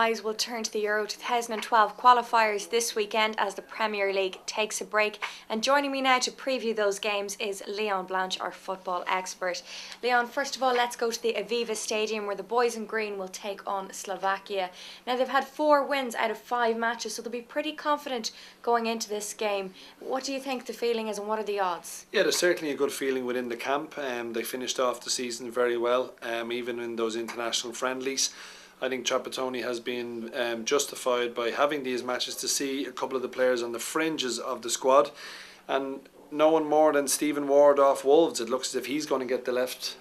eyes will turn to the Euro 2012 qualifiers this weekend as the Premier League takes a break. And joining me now to preview those games is Leon Blanche, our football expert. Leon, first of all, let's go to the Aviva Stadium where the boys in green will take on Slovakia. Now, they've had 4 wins out of 5 matches, so they'll be pretty confident going into this game. What do you think the feeling is and what are the odds? Yeah, there's certainly a good feeling within the camp. They finished off the season very well, even in those international friendlies. I think Trapattoni has been justified by having these matches to see a couple of the players on the fringes of the squad, and no one more than Stephen Ward off Wolves. It looks as if he's going to get the left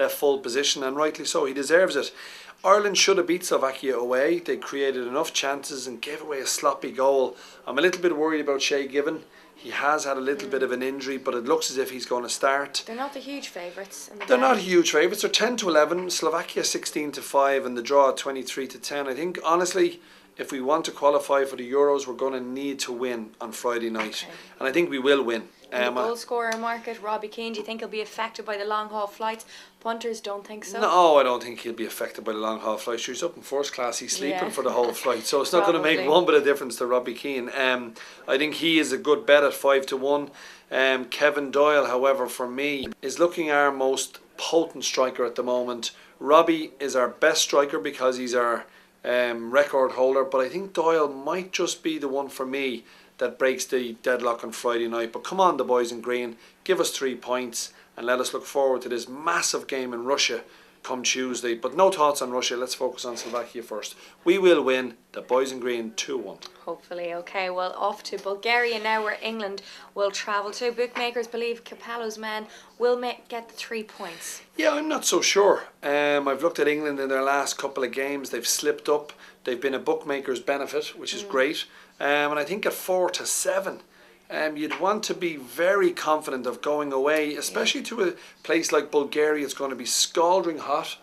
full position, and rightly so. He deserves it. Ireland should have beat Slovakia away. They created enough chances and gave away a sloppy goal. I'm a little bit worried about Shay Given. He has had a little bit of an injury, but it looks as if he's going to start. They're not the huge favourites. They're not huge favourites. They're 10-11. Slovakia 16-5, and the draw 23-10. I think honestly, if we want to qualify for the Euros, we're going to need to win on Friday night, and I think we will win. In the goal scorer market, Robbie Keane, do you think he'll be affected by the long haul flights? Punters don't think so. No, I don't think he'll be affected by the long haul flights. He's up in first class. He's sleeping for the whole flight, so it's not going to make one bit of difference to Robbie Keane. I think he is a good bet at 5-1. Kevin Doyle, however, for me, is looking our most potent striker at the moment. Robbie is our best striker because he's our record holder, but I think Doyle might just be the one for me that breaks the deadlock on Friday night. But come on, the boys in green, give us 3 points and let us look forward to this massive game in Russia come Tuesday. But no thoughts on Russia, let's focus on Slovakia first. We will win, the boys in green 2-1. Hopefully. Okay, well, off to Bulgaria now where England will travel to. Bookmakers believe Capello's men will get the 3 points. Yeah, I'm not so sure. I've looked at England in their last couple of games. They've slipped up. They've been a bookmaker's benefit, which is great. And I think at 4-7, you'd want to be very confident of going away, especially to a place like Bulgaria. It's going to be scalding hot,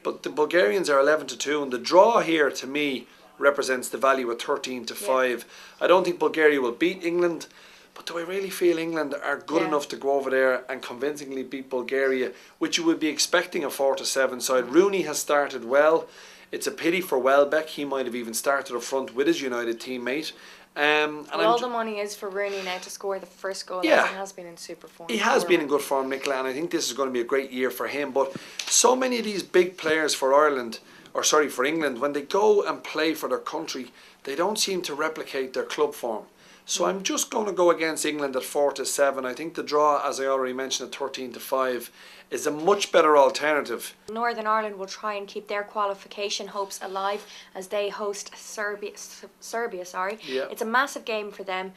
but the Bulgarians are 11-2, and the draw here to me represents the value at 13-5. I don't think Bulgaria will beat England, but do I really feel England are good enough to go over there and convincingly beat Bulgaria, which you would be expecting a 4-7 side? Rooney has started well. It's a pity for Welbeck. He might have even started up front with his United teammate. And all the money is for Rooney now to score the first goal. Yeah, he has been in super form. He has been in good form, Nicola, and I think this is going to be a great year for him. But so many of these big players for for England, when they go and play for their country, they don't seem to replicate their club form. So I'm just going to go against England at 4-7. I think the draw, as I already mentioned, at 13-5 is a much better alternative. Northern Ireland will try and keep their qualification hopes alive as they host Serbia. Yeah. It's a massive game for them,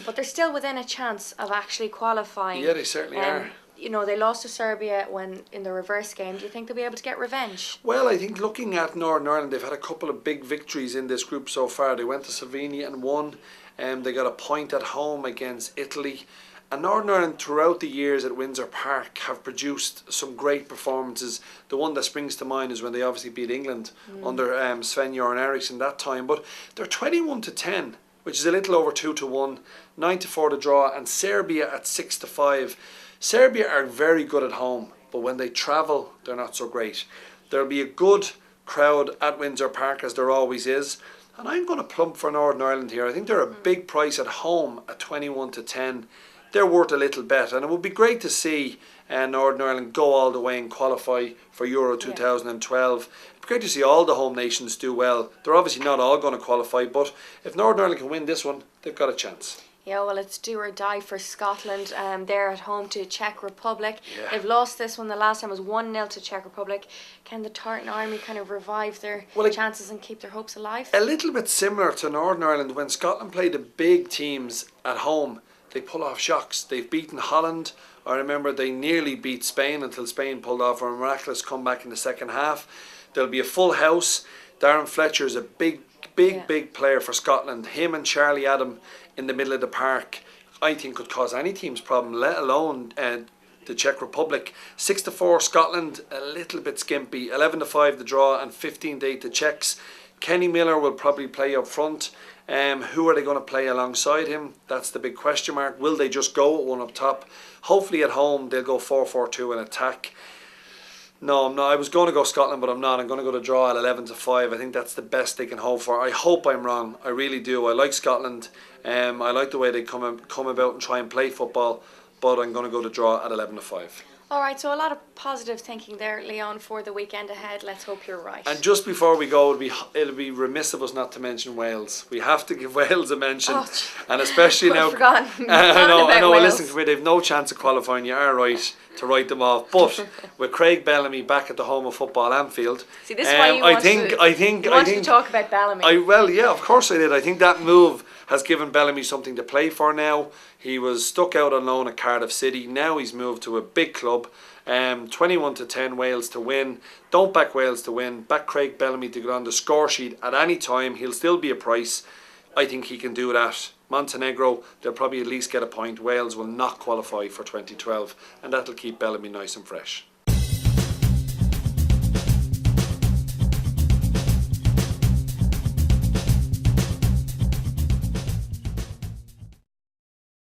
but they're still within a chance of actually qualifying. Yeah, they certainly are. You know, they lost to Serbia when in the reverse game. Do you think they'll be able to get revenge? Well, I think looking at Northern Ireland, they've had a couple of big victories in this group so far. They went to Slovenia and won. They got a point at home against Italy. And Northern Ireland throughout the years at Windsor Park have produced some great performances. The one that springs to mind is when they obviously beat England under Sven-Göran Eriksson that time. But they're 21-10, which is a little over 2-1, 9-4 to draw, and Serbia at 6-5. Serbia are very good at home, but when they travel, they're not so great. There'll be a good crowd at Windsor Park, as there always is. And I'm going to plump for Northern Ireland here. I think they're a big price at home at 21-10. They're worth a little bet, and it would be great to see Northern Ireland go all the way and qualify for Euro 2012. It'd be great to see all the home nations do well. They're obviously not all going to qualify, but if Northern Ireland can win this one, they've got a chance. Yeah, well, it's do or die for Scotland. They're at home to Czech Republic. Yeah. They've lost this one. The last time was 1-0 to Czech Republic. Can the Tartan Army kind of revive their chances and keep their hopes alive? A little bit similar to Northern Ireland. When Scotland play the big teams at home, they pull off shocks. They've beaten Holland. I remember they nearly beat Spain until Spain pulled off a miraculous comeback in the second half. There'll be a full house. Darren Fletcher is a big player for Scotland. Him and Charlie Adam in the middle of the park, I think, could cause any team's problem, let alone the Czech Republic. 6-4 Scotland, a little bit skimpy. 11-5 the draw and 15-8 the Czechs. Kenny Miller will probably play up front. Who are they going to play alongside him? That's the big question mark. Will they just go with one up top? Hopefully at home they'll go 4-4-2 and attack. No, I'm not. I was going to go Scotland, but I'm not. I'm going to go to draw at 11-5. I think that's the best they can hope for. I hope I'm wrong. I really do. I like Scotland. I like the way they come about and try and play football, but I'm going to go to draw at 11-5. All right, so a lot of positive thinking there, Leon, for the weekend ahead. Let's hope you're right. And just before we go, it'll be remiss of us not to mention Wales. We have to give Wales a mention, and especially now. I know. Well, Wales. listen, they've no chance of qualifying. You are right to write them off, but with Craig Bellamy back at the home of football, Anfield. See, this is why you wanted to talk about Bellamy. Well, yeah, of course I did. I think that move has given Bellamy something to play for now. He was stuck out on loan at Cardiff City. Now he's moved to a big club. 21-10 Wales to win. Don't back Wales to win. Back Craig Bellamy to get on the score sheet at any time. He'll still be a price. I think he can do that. Montenegro, they'll probably at least get a point. Wales will not qualify for 2012, and that'll keep Bellamy nice and fresh.